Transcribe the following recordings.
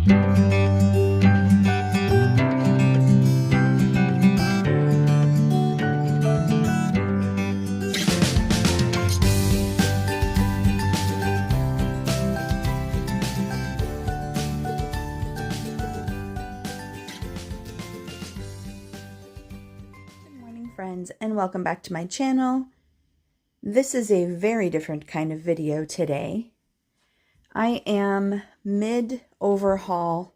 Friends, and welcome back to my channel. This is a very different kind of video today. I am mid-overhaul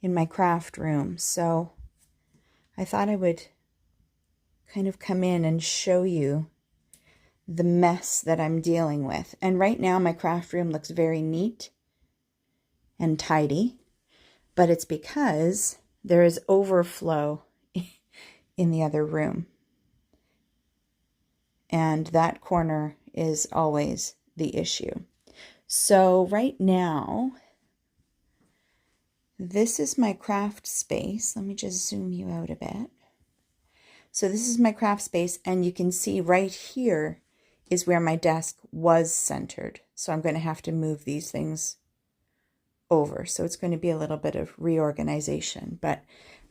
in my craft room, so I thought I would kind of come in and show you the mess that I'm dealing with. And right now my craft room looks very neat and tidy, but it's because there is overflow in the other room. And that corner is always the issue. So right now, this is my craft space. Let me just zoom you out a bit. So this is my craft space, and you can see right here is where my desk was centered. So I'm going to have to move these things over. So it's going to be a little bit of reorganization, but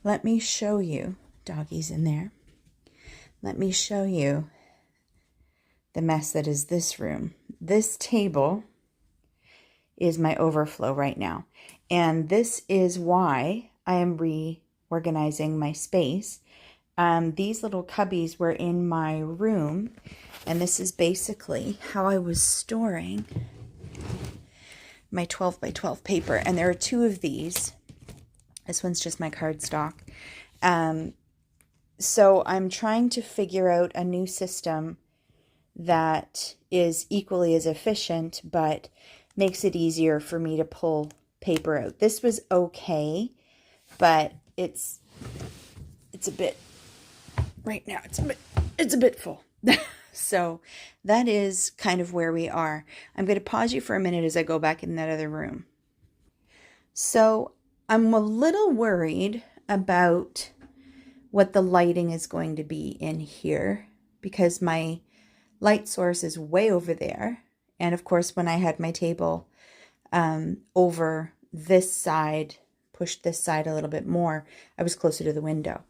let me show you. Doggy's in there. Let me show you the mess that is this room. This table is my overflow right now. And this is why I am reorganizing my space. These little cubbies were in my room, and this is basically how I was storing my 12 by 12 paper. And there are two of these. This one's just my cardstock. So I'm trying to figure out a new system that is equally as efficient, but makes it easier for me to pull paper out. This was okay, but it's a bit, right now it's a bit full. So that is kind of where we are. I'm going to pause you for a minute as I go back in that other room. So I'm a little worried about what the lighting is going to be in here, because my light source is way over there. And of course, when I had my table over this side, pushed this side a little bit more, I was closer to the window.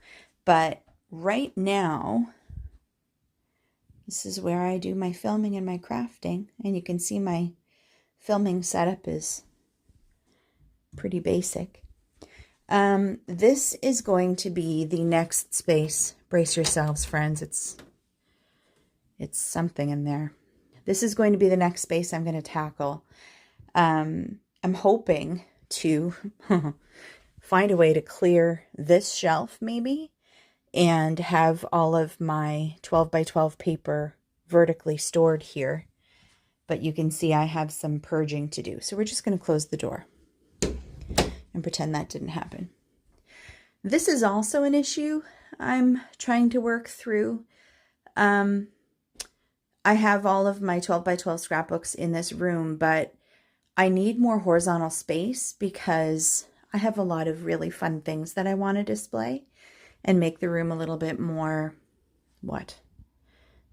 But right now, this is where I do my filming and my crafting. And you can see my filming setup is pretty basic. This is going to be the next space. Brace yourselves, friends. It's something in there. This is going to be the next space I'm going to tackle. I'm hoping to find a way to clear this shelf maybe, and have all of my 12 by 12 paper vertically stored here. But you can see I have some purging to do. So we're just going to close the door and pretend that didn't happen. This is also an issue I'm trying to work through. I have all of my 12 by 12 scrapbooks in this room, but I need more horizontal space because I have a lot of really fun things that I want to display and make the room a little bit more,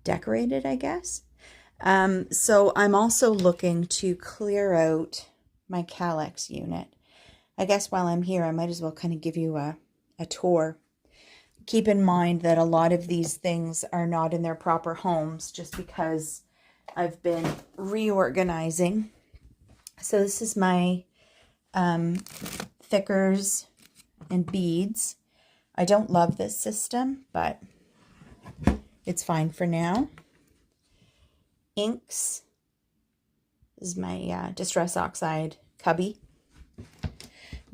decorated, I guess. So I'm also looking to clear out my Kallax unit. I guess while I'm here, I might as well kind of give you a tour. Keep in mind that a lot of these things are not in their proper homes just because I've been reorganizing. So this is my thickers and beads. I don't love this system, but it's fine for now. Inks. This is my Distress Oxide cubby.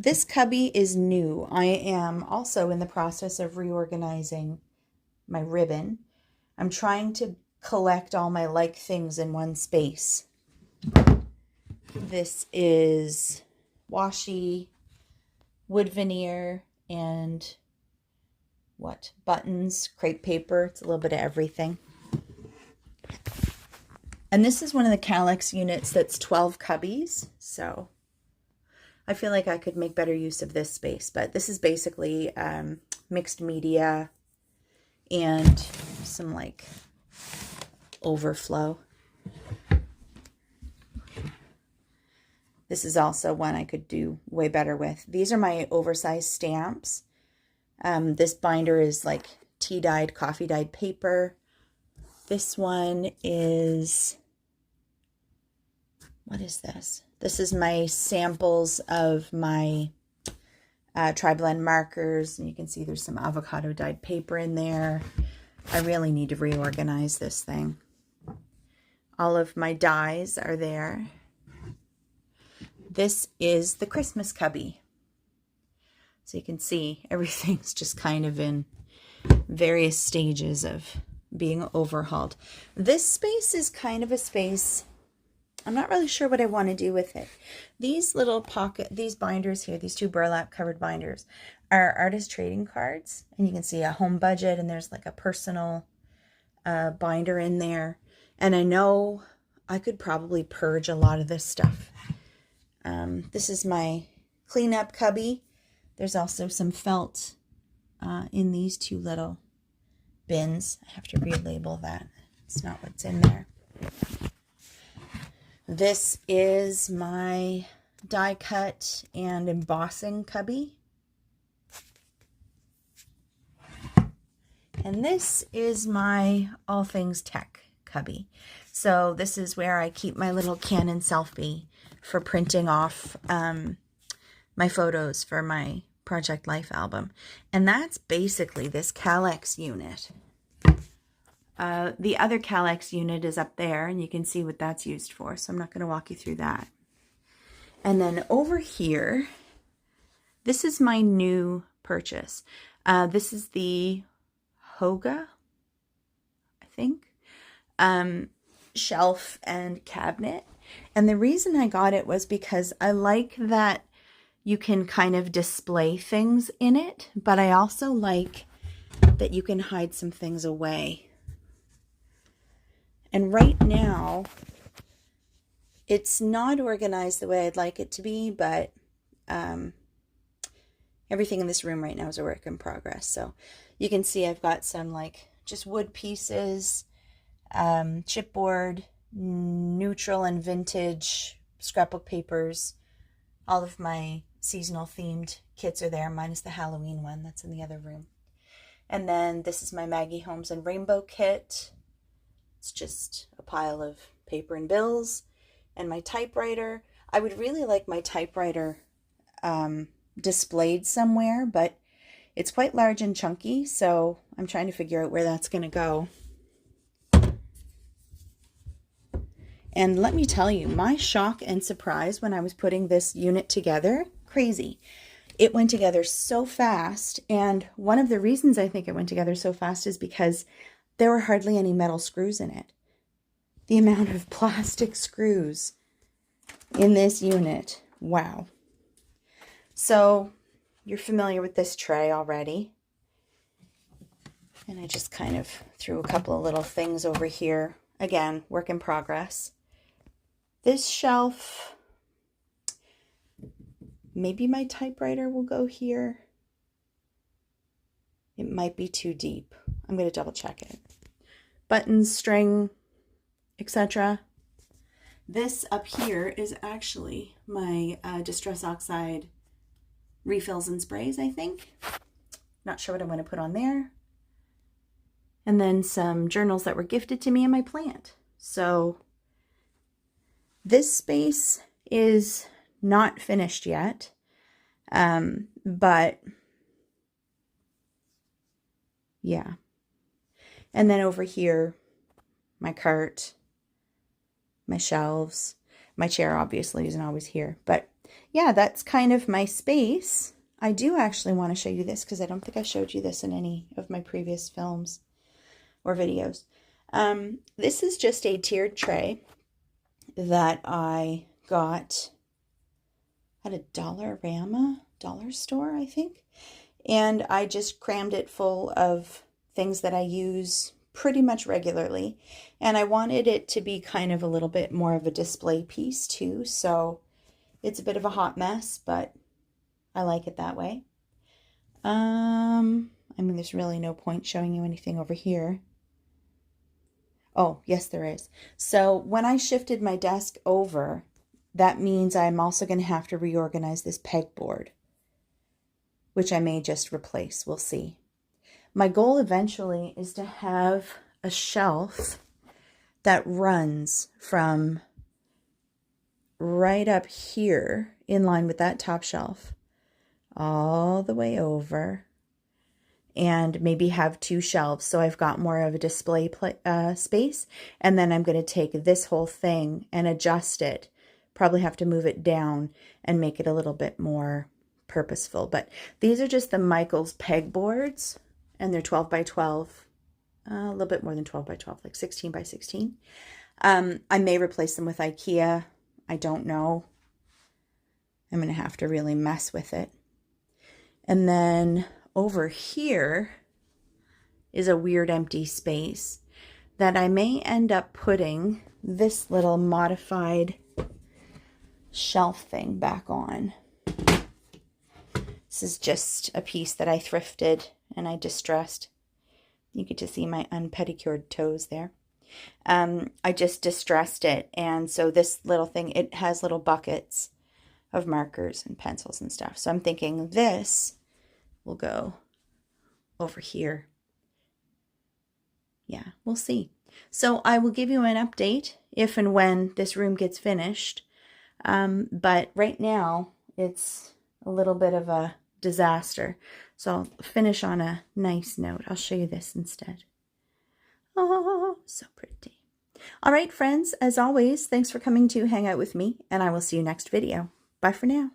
This cubby is new. I am also in the process of reorganizing my ribbon. I'm trying to collect all my like things in one space. This is washi, wood veneer, and buttons, crepe paper. It's a little bit of everything. And this is one of the Kallax units that's 12 cubbies. So I feel like I could make better use of this space, but this is basically mixed media and some like overflow. This is also one I could do way better with. These are my oversized stamps. This binder is like tea-dyed, coffee-dyed paper. This one is, what is this? This is my samples of my tri-blend markers. And you can see there's some avocado dyed paper in there. I really need to reorganize this thing. All of my dies are there. This is the Christmas cubby. So you can see everything's just kind of in various stages of being overhauled. This space is kind of a space, I'm not really sure what I want to do with it. These little these binders here, these 2 burlap covered binders, are artist trading cards. And you can see a home budget, and there's like a personal binder in there. And I know I could probably purge a lot of this stuff. This is my cleanup cubby. There's also some felt in these 2 little bins. I have to relabel that. It's not what's in there. This is my die cut and embossing cubby. And this is my all things tech cubby. So this is where I keep my little Canon selfie for printing off my photos for my Project Life album. And that's basically this Calex unit. The other Calex unit is up there, and you can see what that's used for, so I'm not going to walk you through that. And then over here, this is my new purchase. This is the Hoga, I think, shelf and cabinet. And the reason I got it was because I like that you can kind of display things in it, but I also like that you can hide some things away. And right now, it's not organized the way I'd like it to be, but everything in this room right now is a work in progress. So you can see I've got some like just wood pieces, chipboard, neutral and vintage scrapbook papers. All of my seasonal themed kits are there, minus the Halloween one that's in the other room. And then this is my Maggie Holmes and Rainbow kit. It's just a pile of paper and bills. And my typewriter. I would really like my typewriter displayed somewhere, but it's quite large and chunky, so I'm trying to figure out where that's going to go. And let me tell you, my shock and surprise when I was putting this unit together, crazy. It went together so fast, and one of the reasons I think it went together so fast is because there were hardly any metal screws in it. The amount of plastic screws in this unit, wow. So you're familiar with this tray already. And I just kind of threw a couple of little things over here. Again, work in progress. This shelf, maybe my typewriter will go here. It might be too deep. I'm going to double check it. Buttons, string, etc. This up here is actually my Distress Oxide refills and sprays, I think. Not sure what I'm going to put on there. And then some journals that were gifted to me and my plant. So this space is not finished yet, but yeah. And then over here, my cart, my shelves, my chair obviously isn't always here, but yeah, that's kind of my space. I do actually want to show you this because I don't think I showed you this in any of my previous films or videos. This is just a tiered tray that I got at a Dollarama, dollar store, I think. And I just crammed it full of things that I use pretty much regularly. And I wanted it to be kind of a little bit more of a display piece too. So it's a bit of a hot mess, but I like it that way. I mean, there's really no point showing you anything over here. Oh, yes, there is. So when I shifted my desk over, that means I'm also going to have to reorganize this pegboard, which I may just replace. We'll see. My goal eventually is to have a shelf that runs from right up here in line with that top shelf all the way over, and maybe have 2 shelves so I've got more of a display space. And then I'm going to take this whole thing and adjust it, probably have to move it down and make it a little bit more purposeful. But these are just the Michaels pegboards, and they're 12 by 12, a little bit more than 12 by 12, like 16 by 16. I may replace them with IKEA. I don't know. I'm going to have to really mess with it. And then over here is a weird empty space that I may end up putting this little modified shelf thing back on. This is just a piece that I thrifted and I distressed. You get to see my unpedicured toes there. I just distressed it, and so this little thing, it has little buckets of markers and pencils and stuff. So I'm thinking this will go over here. Yeah, we'll see. So I will give you an update if and when this room gets finished. But right now it's a little bit of a disaster. So I'll finish on a nice note. I'll show you this instead. Oh, so pretty. All right, friends, as always, thanks for coming to hang out with me, and I will see you next video. Bye for now.